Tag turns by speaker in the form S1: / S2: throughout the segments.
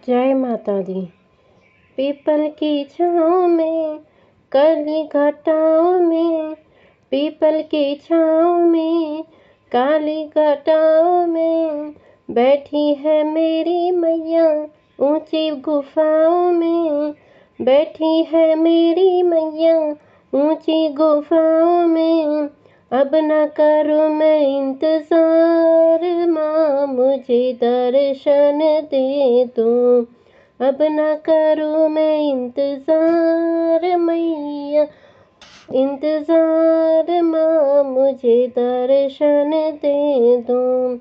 S1: जय माता दी। पीपल की छाँव में, काली घटाओं में, पीपल की छाँव में, काली घटाओं में, बैठी है मेरी मैया ऊंची गुफाओं में, बैठी है मेरी मैया ऊंची गुफाओं में। अब न करूँ मैं इंतजार, माँ मुझे दर्शन दे दो। अब न करूँ मैं इंतजार मैया, इंतजार माँ मुझे दर्शन दे दो।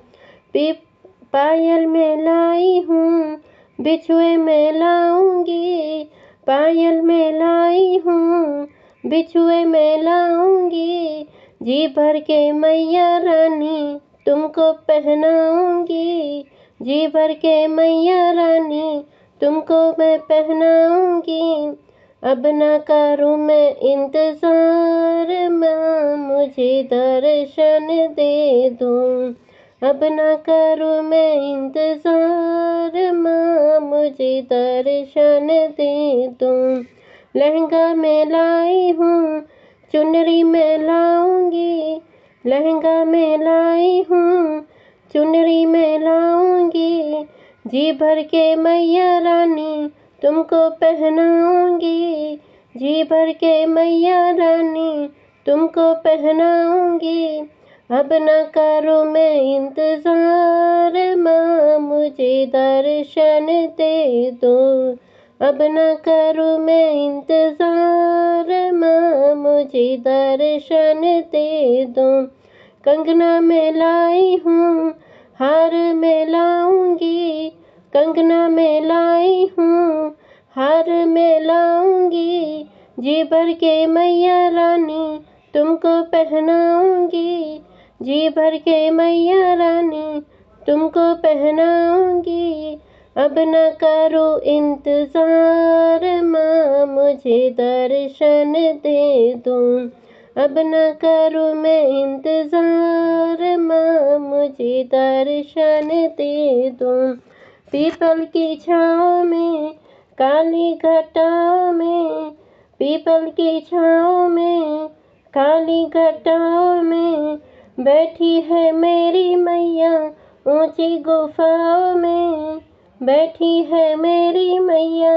S1: पायल में लाई हूँ, बिछुए में लाऊंगी, पायल में लाई हूँ, बिछुए में लाऊंगी, जी भर के मैया रानी तुमको पहनाऊंगी, जी भर के मैया रानी तुमको मैं पहनाऊंगी। अब न करूँ मैं इंतजार, माँ मुझे दर्शन दे दो। अब न करूँ मैं इंतजार, माँ मुझे दर्शन दे दो। लहंगा में लाई हूँ, चुनरी में लाऊंगी, लहंगा में लाई हूँ, चुनरी में लाऊंगी, जी भर के मैया रानी तुमको पहनाऊंगी, जी भर के मैया रानी तुमको पहनाऊंगी। अब न करूँ मैं इंतजार, माँ मुझे दर्शन दे दो। अब न करूँ मैं इंतजार, माँ मुझे दर्शन दे दो। कंगना में लाई हूँ, हार में लाऊंगी, कंगना में लाई हूँ, हार में लाऊंगी, जी भर के मैया रानी तुमको पहनाऊंगी, जी भर के मैया रानी तुमको पहनाऊंगी। अब न करो इंतजार, माँ मुझे दर्शन दे दो। अब न करूँ मैं इंतजार, माँ मुझे दर्शन दे दो। पीपल की छाँव में, काली घटाओं में, पीपल की छाँव में, काली घटाओं में, बैठी है मेरी मैया ऊंची गुफाओं में, बैठी है मेरी मैया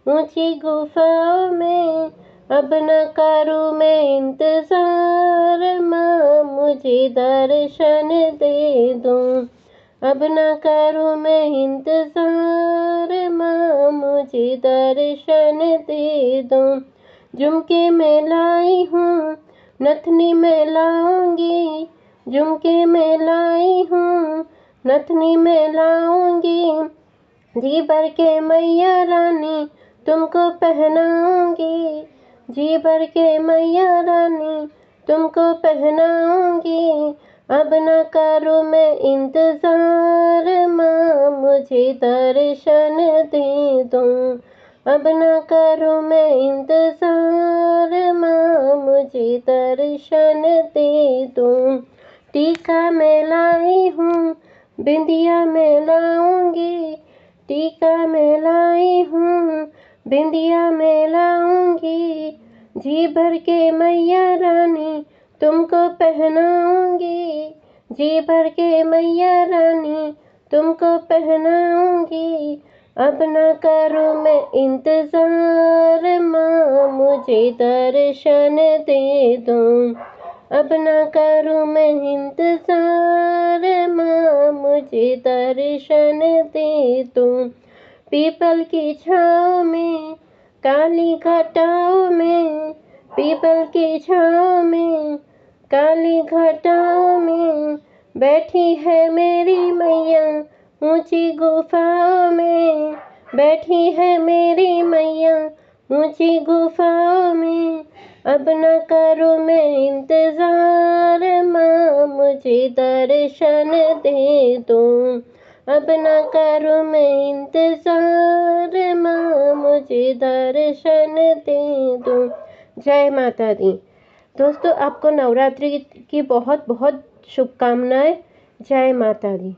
S1: ऊंची गुफाओं में। अब न करूँ मैं इंतजार, माँ मुझे दर्शन दे दो। अब न करूँ मैं इंतजार, माँ मुझे दर्शन दे दो। झुमके में लाई हूँ, नथनी में लाऊंगी, झुमके में लाई हूँ, नथनी में लाऊंगी, जी भर के मैया रानी तुमको पहनाऊंगी, जी भर के मैया रानी तुमको पहनाऊंगी। अब न करूँ मैं इंतजार, माँ मुझे दर्शन दे दो। अब न करूँ मैं इंतजार, माँ मुझे दर्शन दे दो। टीका में लाई हूँ, बिंदिया में लाऊंगी, टीका में लाई हूँ, बिंदिया में लाऊंगी, जी भर के मैया रानी तुमको पहनाऊंगी, जी भर के मैया रानी तुमको पहनाऊंगी। अब न करूँ मैं इंतजार, माँ मुझे दर्शन दे दो। अब न करूँ मैं इंतजार, माँ मुझे दर्शन दे दो। पीपल की छाँव में, काली घटाओं में, पीपल की छाँव में, काली घटाओं में, बैठी है मेरी मैया ऊंची गुफाओं में, बैठी है मेरी मैया ऊंची गुफाओं में। अब न करूँ मैं इंतजार, माँ मुझे दर्शन दे दो। अब न करूँ मैं इंतजार, माँ मुझे दर्शन दे दो। जय माता दी। दोस्तों, आपको नवरात्रि की बहुत बहुत शुभकामनाएं। जय माता दी।